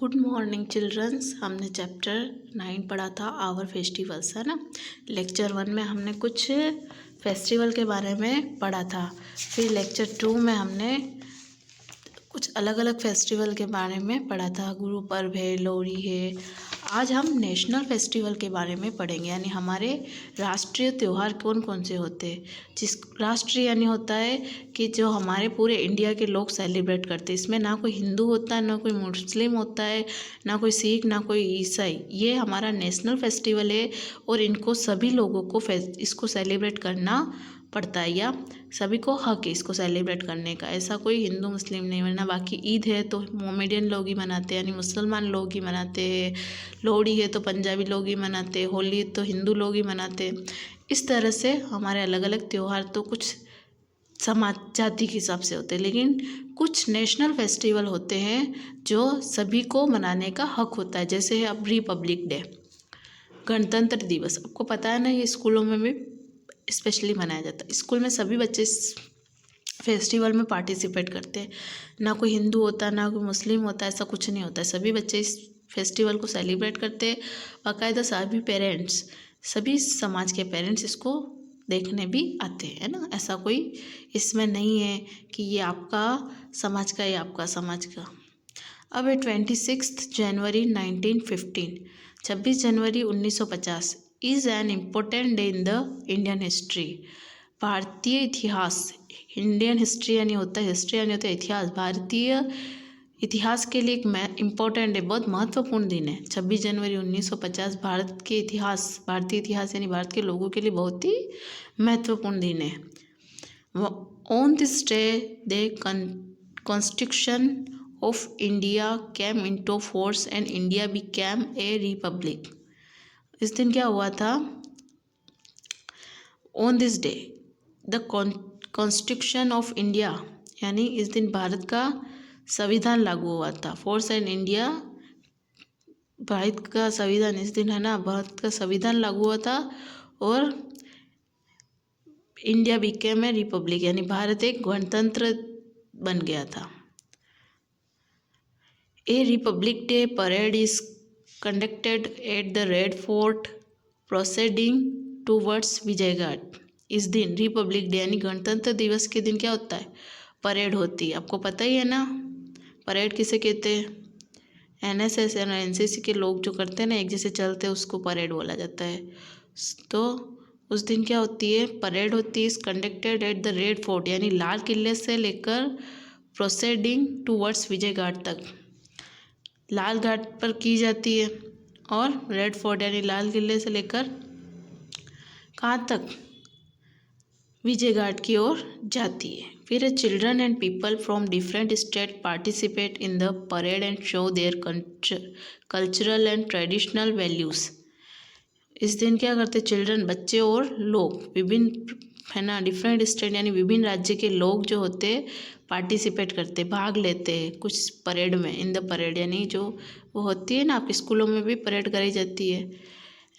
Good morning childrens. हमने chapter 9 पढ़ा था आवर फेस्टिवल्स, है ना। लेक्चर 1 में हमने कुछ फेस्टिवल के बारे में पढ़ा था। फिर लेक्चर 2 में हमने कुछ अलग अलग फेस्टिवल के बारे में पढ़ा था। गुरु पर्व है, लोहड़ी है। आज हम नेशनल फेस्टिवल के बारे में पढ़ेंगे, यानी हमारे राष्ट्रीय त्यौहार कौन कौन से होते हैं। जिस राष्ट्रीय यानी होता है कि जो हमारे पूरे इंडिया के लोग सेलिब्रेट करते हैं। इसमें ना कोई हिंदू होता है, ना कोई मुस्लिम होता है, ना कोई सिख, ना कोई ईसाई। ये हमारा नेशनल फेस्टिवल है और इनको सभी लोगों को इसको सेलिब्रेट करना पड़ता है, या सभी को हक है इसको सेलिब्रेट करने का। ऐसा कोई हिंदू मुस्लिम नहीं, वरना बाकी ईद है तो मोमेडियन लोग ही मनाते हैं, यानी मुसलमान लोग ही मनाते हैं। लोहड़ी है तो पंजाबी लोग ही मनाते हैं। होली तो हिंदू लोग ही मनाते हैं। इस तरह से हमारे अलग अलग त्यौहार तो कुछ समाज जाति के हिसाब से होते हैं, लेकिन कुछ नेशनल फेस्टिवल होते हैं जो सभी को मनाने का हक होता है। जैसे है अब रिपब्लिक डे, गणतंत्र दिवस। आपको पता है ना, ये स्कूलों में भी स्पेशली मनाया जाता है। स्कूल में सभी बच्चे इस फेस्टिवल में पार्टिसिपेट करते हैं। ना कोई हिंदू होता, ना कोई मुस्लिम होता, ऐसा कुछ नहीं होता है। सभी बच्चे इस फेस्टिवल को सेलिब्रेट करते हैं। बाकायदा सभी पेरेंट्स, सभी समाज के पेरेंट्स इसको देखने भी आते हैं, है ना। ऐसा कोई इसमें नहीं है कि ये आपका समाज का, ये आपका समाज का। अब है 26 जनवरी 1915, 26 जनवरी 1950 is an important day in the Indian history. भारतीय इतिहास, इंडियन हिस्ट्री यानी होता है, हिस्ट्री यानी होता है इतिहास। भारतीय इतिहास के लिए एक इम्पोर्टेंट डे, बहुत महत्वपूर्ण दिन है। 26 जनवरी 1950 भारत के इतिहास, भारतीय इतिहास यानी भारत के लोगों के लिए बहुत ही महत्वपूर्ण दिन है। On this day the constitution of India came into force and India became a republic। इस दिन क्या हुआ था? On this day the constitution of India, यानी इस दिन भारत का संविधान लागू हुआ था। फोर्स एंड इंडिया, भारत का संविधान इस दिन, है ना, भारत का संविधान लागू हुआ था और इंडिया बिकेम ए रिपब्लिक, यानी भारत एक गणतंत्र बन गया था। A Republic Day parade is conducted at the Red Fort proceeding towards Vijayghat. इस दिन रिपब्लिक डे यानी गणतंत्र दिवस के दिन क्या होता है? परेड होती है। आपको पता ही है ना, परेड किसे कहते हैं? NSS और NCC के लोग जो करते हैं ना, एक जैसे चलते हैं, उसको परेड बोला जाता है। तो उस दिन क्या होती है? परेड होती है। इस conducted at the red fort, यानी लाल किले से लेकर प्रोसीडिंग टूवर्ड्स विजयघाट तक, लाल घाट पर की जाती है, और रेड फोर्ट यानी लाल किले से लेकर कहाँ तक? विजय घाट की ओर जाती है। फिर children and people from different state participate in the parade and show their cultural and traditional values. इस दिन क्या करते? चिल्ड्रन, बच्चे और लोग, विभिन्न, है ना, डिफरेंट स्टेट यानी विभिन्न राज्य के लोग जो होते पार्टिसिपेट करते, भाग लेते हैं कुछ परेड में। इन द परेड यानी जो वो होती है ना, आपके स्कूलों में भी परेड कराई जाती है।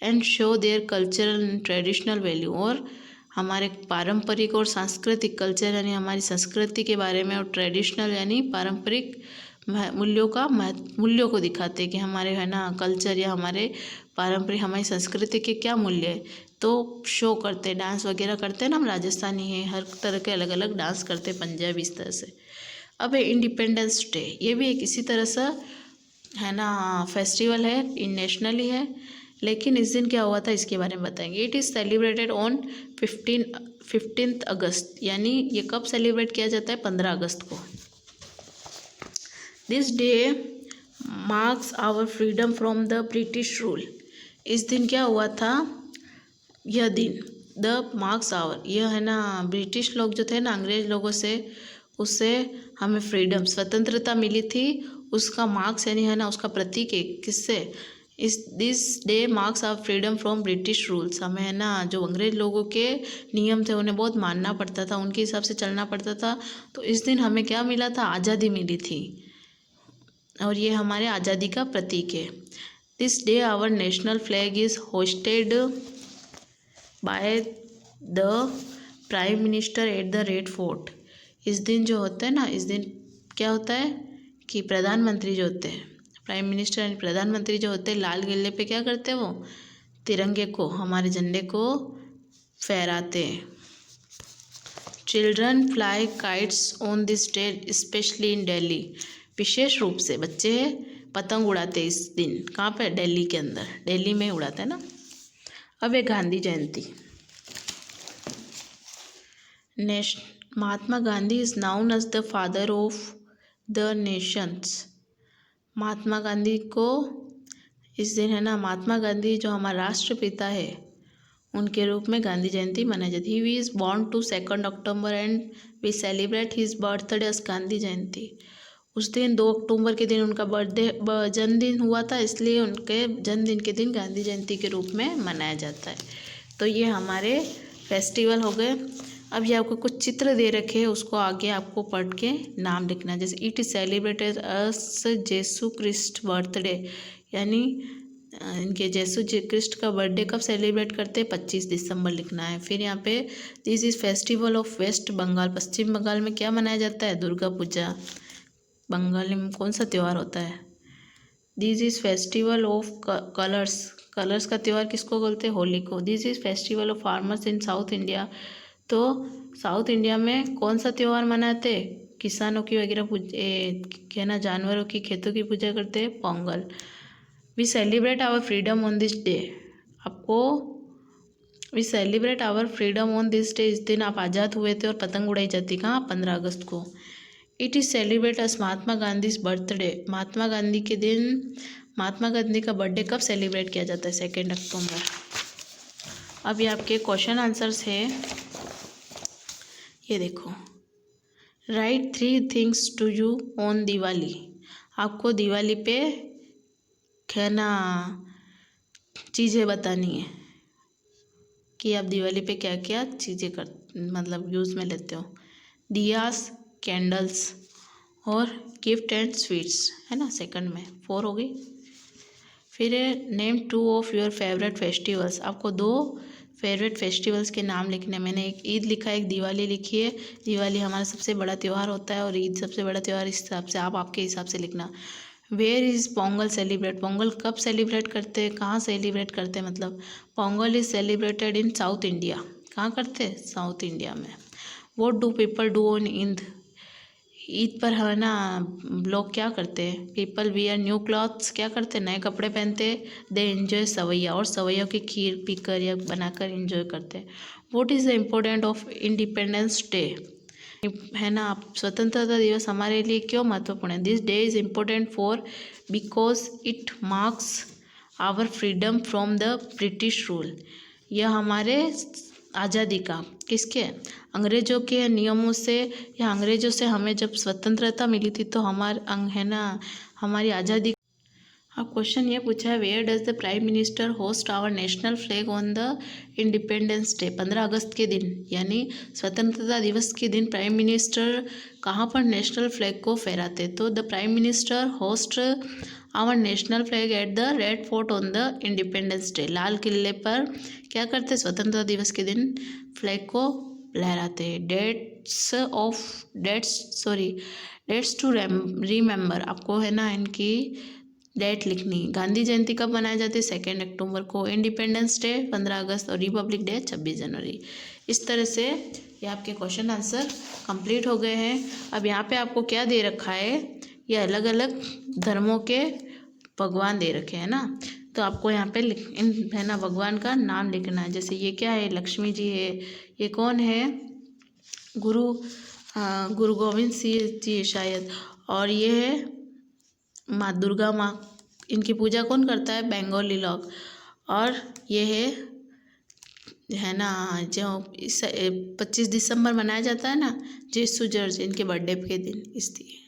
And show their cultural and traditional value, और हमारे पारंपरिक और सांस्कृतिक, कल्चर यानी हमारी संस्कृति के बारे में, और ट्रेडिशनल यानी पारंपरिक मूल्यों को दिखाते हैं कि हमारे, है ना, कल्चर या हमारे पारंपरिक, हमारी संस्कृति के क्या मूल्य है, तो शो करते हैं। डांस वगैरह करते हैं ना, हम राजस्थानी हैं, हर तरह के अलग अलग डांस करते हैं, पंजाबी, इस तरह से। अब है इंडिपेंडेंस डे, ये भी एक इसी तरह से, है ना, फेस्टिवल है, नेशनली है। लेकिन इस दिन क्या हुआ था इसके बारे में बताएंगे। इट इज़ सेलिब्रेटेड ऑन 15 अगस्त, यानी ये कब सेलिब्रेट किया जाता है? 15 अगस्त को। This day marks our freedom from the British rule. इस दिन क्या हुआ था? यह दिन, द मार्क्स आवर, यह, है ना, ब्रिटिश लोग जो थे ना, अंग्रेज लोगों से, उससे हमें फ्रीडम, स्वतंत्रता मिली थी, उसका मार्क्स यानी, है ना, उसका प्रतीक है। किससे? This day marks our freedom from British rules. हमें, है ना, जो अंग्रेज लोगों के नियम थे उन्हें बहुत मानना पड़ता था, उनके हिसाब से चलना पड़ता था। तो इस दिन हमें क्या मिला था? आज़ादी मिली थी, और ये हमारे आज़ादी का प्रतीक है। This day our national flag is hosted by the prime minister at the red fort. इस दिन जो होता है ना, इस दिन क्या होता है कि प्रधानमंत्री जो होते हैं प्राइम मिनिस्टर यानी प्रधानमंत्री जो होते हैं लाल किले पे क्या करते हैं, वो तिरंगे को, हमारे झंडे को फहराते हैं। Children fly kites on this day specially in Delhi. विशेष रूप से बच्चे पतंग उड़ाते इस दिन। कहाँ पे? दिल्ली के अंदर, दिल्ली में उड़ाते हैं ना। अब है Gandhi Jayanti. Mahatma Gandhi is known as the father of the nations. Mahatma Gandhi को इस दिन है ना, महात्मा गांधी जो हमारा राष्ट्रपिता है उनके रूप में गांधी जयंती मनाई जाती है। He is born to 2 October and we celebrate his birthday as Gandhi Jayanti. उस दिन 2 अक्टूबर के दिन उनका जन्मदिन हुआ था, इसलिए उनके जन्मदिन के दिन गांधी जयंती के रूप में मनाया जाता है। तो ये हमारे फेस्टिवल हो गए। अब ये आपको कुछ चित्र दे रखे हैं, उसको आगे आपको पढ़ के नाम लिखना। जैसे it is celebrated as Jesus Christ birthday, यानी इनके जेसु क्रिस्ट का बर्थडे कब सेलिब्रेट करते हैं? 25 दिसंबर लिखना है। फिर यहाँ पे this is festival of west Bengal. पश्चिम बंगाल में क्या मनाया जाता है? दुर्गा पूजा। बंगाली में कौन सा त्यौहार होता है? This is festival of colours. Colours का त्यौहार किसको बोलते हैं? होली को। This is festival of farmers in south India. तो साउथ इंडिया में कौन सा त्यौहार मनाते? किसानों की वगैरह क्या ना, जानवरों की, खेतों की पूजा करते हैं, Pongal. We celebrate our freedom on this day. आपको we celebrate our freedom on this day. इस दिन आप आज़ाद हुए थे और पतंग उड़ाई जाती। कहाँ? 15 अगस्त को। It is celebrate as Mahatma Gandhi birthday. Mahatma Gandhi के दिन, महात्मा गांधी का बर्थडे कब सेलिब्रेट किया जाता है? 2 अक्टूबर। अब ये आपके क्वेश्चन आंसर्स है, ये देखो। Write 3 things to you on Diwali. आपको दिवाली पे है ना चीज़ें बतानी है कि आप दिवाली पे क्या क्या चीज़ें मतलब यूज़ में लेते हो। दियास, कैंडल्स और गिफ्ट एंड स्वीट्स, है ना। सेकंड में 4 हो गई। फिर name 2 of your favourite festivals. आपको 2 फेवरेट फेस्टिवल्स के नाम लिखने। मैंने एक ईद लिखा है, एक दिवाली लिखी है। दिवाली हमारा सबसे बड़ा त्यौहार होता है और ईद सबसे बड़ा त्यौहार। इस हिसाब से आप आपके हिसाब से लिखना। Where is Pongal celebrate. Pongal कब सेलिब्रेट करते हैं? कहाँ सेलिब्रेट करते हैं? मतलब Pongal is celebrated in south India. कहाँ करते हैं? साउथ इंडिया में। What do people do on Eid. Eid पर है ना लोग क्या करते हैं? People wear new clothes. क्या करते हैं? नए कपड़े पहनते हैं। दे एंजॉय सवैया, और सवैया की खीर पीकर या बनाकर एंजॉय करते हैं। What is the important of independence day. है ना, स्वतंत्रता दिवस हमारे लिए क्यों महत्वपूर्ण है? This day is important for because it marks our freedom from the British rule. यह हमारे आज़ादी का, किसके? अंग्रेज़ों के नियमों से, या अंग्रेज़ों से हमें जब स्वतंत्रता मिली थी तो है ना हमारी आज़ादी। अब क्वेश्चन ये पूछा है, where does the prime minister host our national flag on the independence day. 15 अगस्त के दिन, यानी स्वतंत्रता दिवस के दिन प्राइम मिनिस्टर कहाँ पर नेशनल फ्लैग को फहराते? तो the prime minister host our national flag at the red fort on the independence day. लाल किले पर क्या करते? स्वतंत्रता दिवस के दिन फ्लैग को लहराते हैं। Dates to remember. आपको है ना इनकी डेट लिखनी। गांधी जयंती कब मनाई जाती है? 2 अक्टूबर को। इंडिपेंडेंस डे 15 अगस्त और रिपब्लिक डे 26 जनवरी। इस तरह से ये आपके क्वेश्चन आंसर कंप्लीट हो गए हैं। अब यहाँ पे आपको क्या दे रखा है? ये अलग अलग धर्मों के भगवान दे रखे हैं ना, तो आपको यहाँ पे इन है ना भगवान का नाम लिखना है। जैसे ये क्या है? लक्ष्मी जी है। ये कौन है? गुरु गोविंद सिंह जी शायद। और ये है माँ दुर्गा माँ। इनकी पूजा कौन करता है? बंगाली लोग। और ये है ना जो 25 दिसंबर मनाया जाता है ना, जेसु जॉर्ज, इनके बर्थडे के दिन, इसलिए।